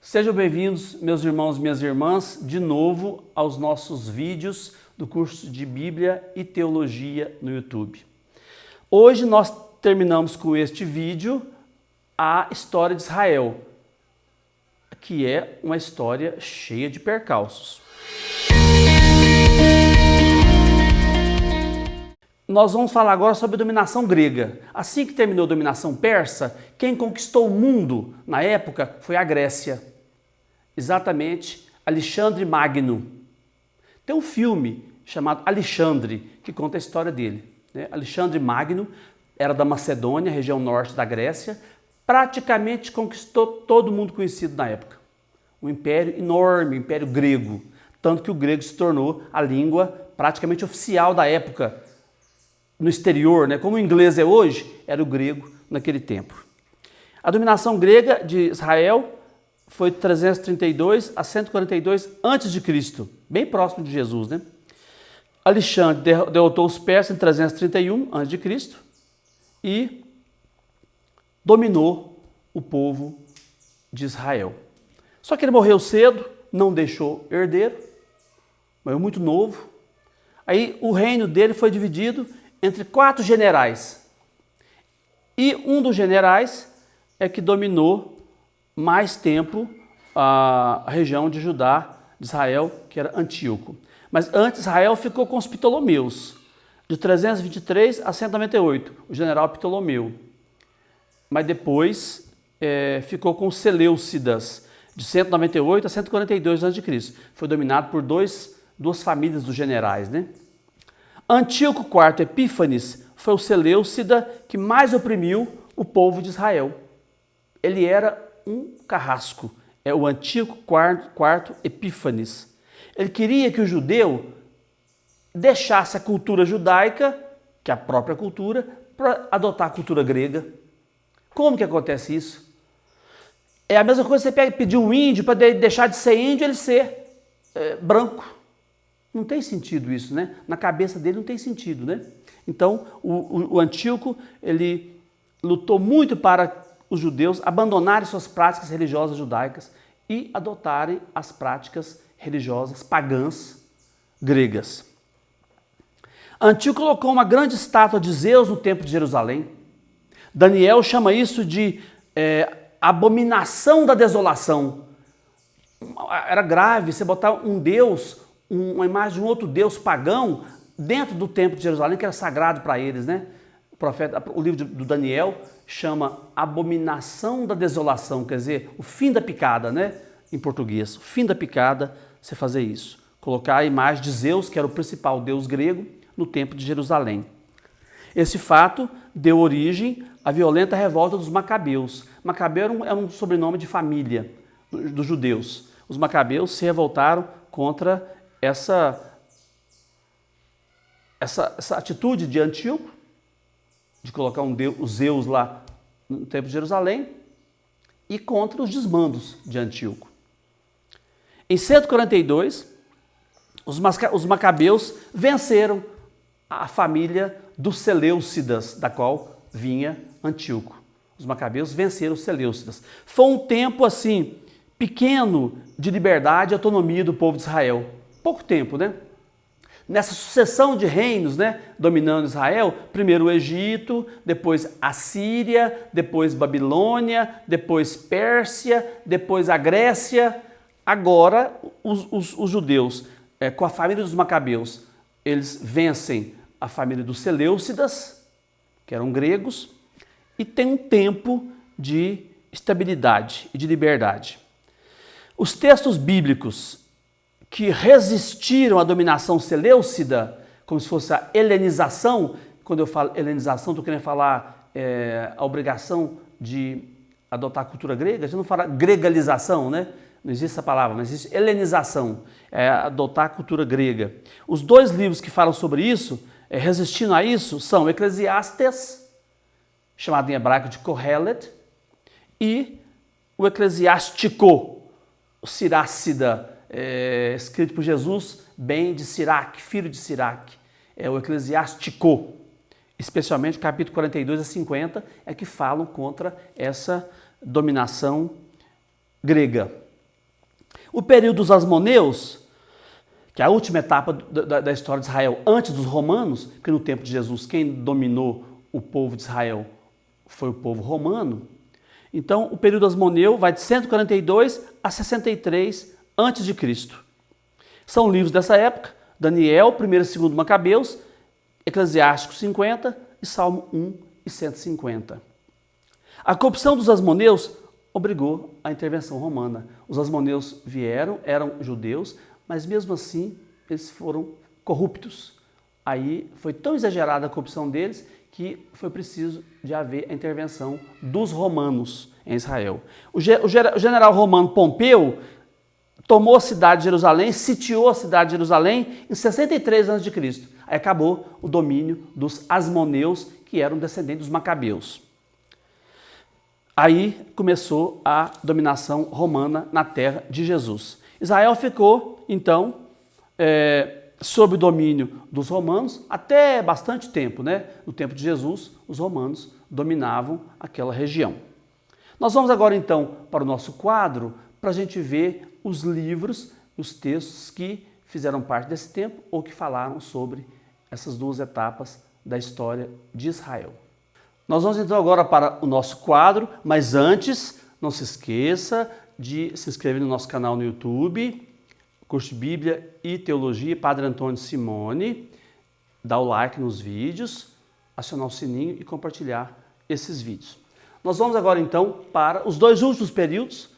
Sejam bem-vindos, meus irmãos e minhas irmãs, de novo aos nossos vídeos do curso de Bíblia e Teologia no YouTube. Hoje nós terminamos com este vídeo a história de Israel, que é uma história cheia de percalços. Nós vamos falar agora sobre a dominação grega. Assim que terminou a dominação persa, quem conquistou o mundo na época foi a Grécia. Exatamente, Alexandre Magno. Tem um filme chamado Alexandre, que conta a história dele. Alexandre Magno era da Macedônia, região norte da Grécia, praticamente conquistou todo mundo conhecido na época. Um império enorme, um império grego. Tanto que o grego se tornou a língua praticamente oficial da época no exterior, como o inglês é hoje, era o grego naquele tempo. A dominação grega de Israel foi de 332 a 142 a.C., bem próximo de Jesus. Alexandre derrotou os persas em 331 a.C. e dominou o povo de Israel. Só que ele morreu cedo, não deixou herdeiro, morreu muito novo. Aí o reino dele foi dividido entre 4 generais. E um dos generais é que dominou mais tempo a região de Judá, de Israel, que era Antíoco. Mas antes Israel ficou com os Ptolomeus, de 323 a 198, o general Ptolomeu. Mas depois ficou com os Seleucidas, de 198 a 142 a.C. Foi dominado por duas famílias dos generais, Antíoco IV Epífanes foi o Seleucida que mais oprimiu o povo de Israel. Ele era um carrasco, é o Antíoco IV Epífanes. Ele queria que o judeu deixasse a cultura judaica, que é a própria cultura, para adotar a cultura grega. Como que acontece isso? É a mesma coisa que você pedir um índio para deixar de ser índio e ele ser branco. Não tem sentido isso, Na cabeça dele não tem sentido, Então, o Antíoco, ele lutou muito para os judeus abandonarem suas práticas religiosas judaicas e adotarem as práticas religiosas pagãs gregas. Antíoco colocou uma grande estátua de Zeus no templo de Jerusalém. Daniel chama isso de abominação da desolação. Era grave você botar um deus, uma imagem de um outro deus pagão dentro do templo de Jerusalém, que era sagrado para eles, O livro do Daniel chama abominação da desolação, quer dizer, o fim da picada, em português. O fim da picada, você fazer isso. Colocar a imagem de Zeus, que era o principal deus grego, no templo de Jerusalém. Esse fato deu origem à violenta revolta dos Macabeus. Macabeu era um sobrenome de família dos judeus. Os Macabeus se revoltaram contra essa atitude de Antíoco, de colocar o Zeus lá no templo de Jerusalém, e contra os desmandos de Antíoco. Em 142, os Macabeus venceram a família dos Seleucidas, da qual vinha Antíoco. Os Macabeus venceram os Seleucidas. Foi um tempo assim pequeno de liberdade e autonomia do povo de Israel. Pouco tempo, Nessa sucessão de reinos, dominando Israel, primeiro o Egito, depois a Síria, depois Babilônia, depois Pérsia, depois a Grécia. Agora, os judeus, com a família dos Macabeus, eles vencem a família dos Seleucidas, que eram gregos, e tem um tempo de estabilidade e de liberdade. Os textos bíblicos que resistiram à dominação seleucida, como se fosse a helenização. Quando eu falo helenização, estou querendo falar a obrigação de adotar a cultura grega. A gente não fala gregalização, Não existe essa palavra, mas existe helenização, adotar a cultura grega. Os 2 livros que falam sobre isso, resistindo a isso, são Eclesiastes, chamado em hebraico de Kohelet, e o Eclesiástico, o Sirácida, escrito por Jesus, bem de Siraque, filho de Siraque, o Eclesiástico, especialmente o capítulo 42 a 50, que falam contra essa dominação grega. O período dos Asmoneus, que é a última etapa da história de Israel antes dos romanos, que no tempo de Jesus quem dominou o povo de Israel foi o povo romano. Então, o período asmoneu vai de 142 a 63 a.C. São livros dessa época: Daniel, 1º e 2º Macabeus, Eclesiástico 50 e Salmo 1 e 150. A corrupção dos asmoneus obrigou a intervenção romana. Os asmoneus vieram, eram judeus, mas mesmo assim eles foram corruptos. Aí foi tão exagerada a corrupção deles que foi preciso de haver a intervenção dos romanos em Israel. O general romano Pompeu tomou a cidade de Jerusalém, sitiou a cidade de Jerusalém em 63 a.C. Aí acabou o domínio dos asmoneus, que eram descendentes dos macabeus. Aí começou a dominação romana na terra de Jesus. Israel ficou, então, sob o domínio dos romanos até bastante tempo, né? No tempo de Jesus, os romanos dominavam aquela região. Nós vamos agora, então, para o nosso quadro, para a gente ver os livros, os textos que fizeram parte desse tempo ou que falaram sobre essas duas etapas da história de Israel. Nós vamos então agora para o nosso quadro, mas antes, não se esqueça de se inscrever no nosso canal no YouTube, Curso de Bíblia e Teologia, Padre Antônio Simone, dar o like nos vídeos, acionar o sininho e compartilhar esses vídeos. Nós vamos agora então para os dois últimos períodos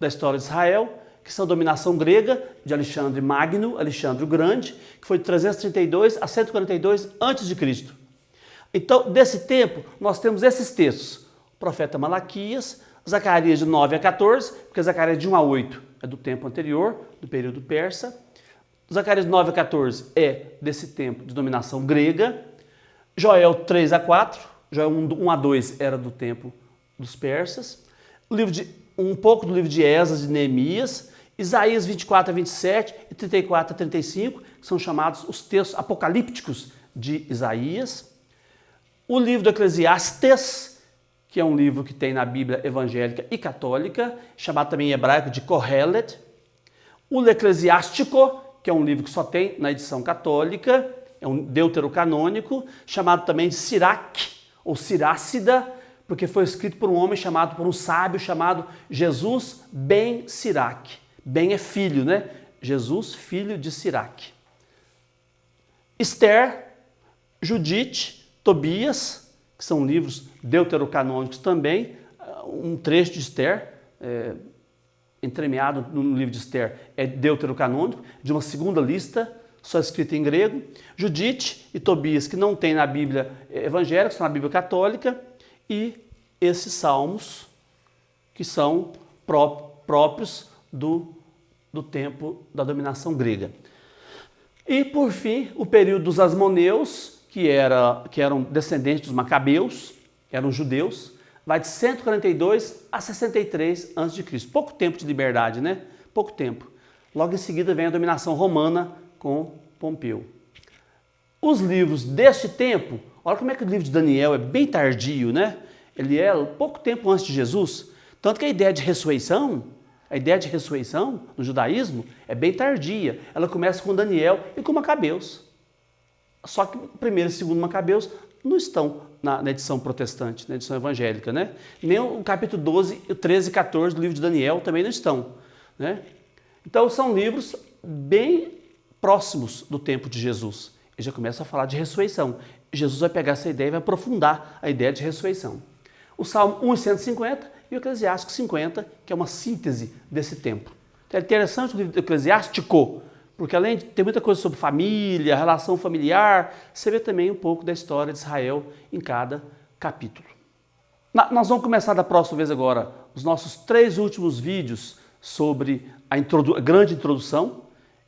da história de Israel, que são a dominação grega de Alexandre Magno, Alexandre o Grande, que foi de 332 a 142 a.C. Então, desse tempo, nós temos esses textos: o profeta Malaquias, Zacarias de 9 a 14, porque Zacarias de 1 a 8 é do tempo anterior, do período persa. Zacarias de 9 a 14 é desse tempo de dominação grega. Joel 3 a 4, Joel 1 a 2 era do tempo dos persas. Um pouco do livro de Esdras, de Neemias. Isaías 24 a 27 e 34 a 35, que são chamados os textos apocalípticos de Isaías. O livro do Eclesiastes, que é um livro que tem na Bíblia evangélica e católica, chamado também em hebraico de Kohelet. O Eclesiástico, que é um livro que só tem na edição católica, é um deuterocanônico, chamado também de Sirac, ou Sirácida, porque foi escrito por um homem chamado, por um sábio chamado Jesus ben Sirac. Ben é filho, né? Jesus, filho de Sirac. Esther, Judite, Tobias, que são livros deuterocanônicos também. Um trecho de Esther, entremeado no livro de Esther, é deuterocanônico, de uma segunda lista, só escrita em grego. Judite e Tobias, que não tem na Bíblia evangélica, são na Bíblia católica. E esses salmos, que são próprios do tempo da dominação grega. E, por fim, o período dos asmoneus, que eram descendentes dos macabeus, eram judeus, vai de 142 a 63 a.C. Pouco tempo de liberdade, né? Pouco tempo. Logo em seguida vem a dominação romana com Pompeu. Os livros deste tempo, olha como é que o livro de Daniel é bem tardio, né? Ele é pouco tempo antes de Jesus. Tanto que a ideia de ressurreição no judaísmo é bem tardia. Ela começa com Daniel e com Macabeus. Só que o 1º e 2º Macabeus não estão na edição protestante, na edição evangélica, né? Nem o capítulo 12, 13 e 14 do livro de Daniel também não estão, né? Então são livros bem próximos do tempo de Jesus. Ele já começa a falar de ressurreição. Jesus vai pegar essa ideia e vai aprofundar a ideia de ressurreição. O Salmo 1 e 150 e o Eclesiástico 50, que é uma síntese desse tempo. Então é interessante o livro do Eclesiástico, porque além de ter muita coisa sobre família, relação familiar, você vê também um pouco da história de Israel em cada capítulo. Nós vamos começar da próxima vez agora os nossos 3 últimos vídeos sobre a grande introdução,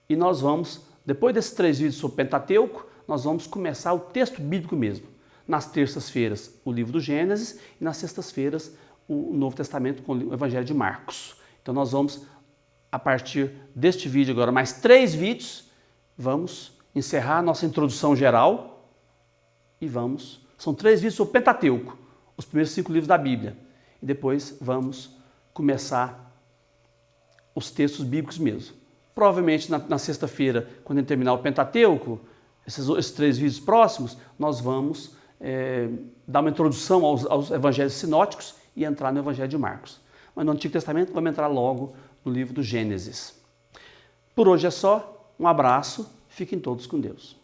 e nós vamos, depois desses 3 vídeos sobre Pentateuco, nós vamos começar o texto bíblico mesmo. Nas terças-feiras, o livro do Gênesis, e nas sextas-feiras, o Novo Testamento com o Evangelho de Marcos. Então nós vamos, a partir deste vídeo agora, mais 3 vídeos, vamos encerrar a nossa introdução geral e são 3 vídeos sobre Pentateuco, os primeiros 5 livros da Bíblia. E depois vamos começar os textos bíblicos mesmo. Provavelmente na sexta-feira, quando a gente terminar o Pentateuco, esses 3 vídeos próximos, nós vamos dar uma introdução aos evangelhos sinóticos e entrar no Evangelho de Marcos. Mas no Antigo Testamento vamos entrar logo no livro do Gênesis. Por hoje é só, um abraço, fiquem todos com Deus.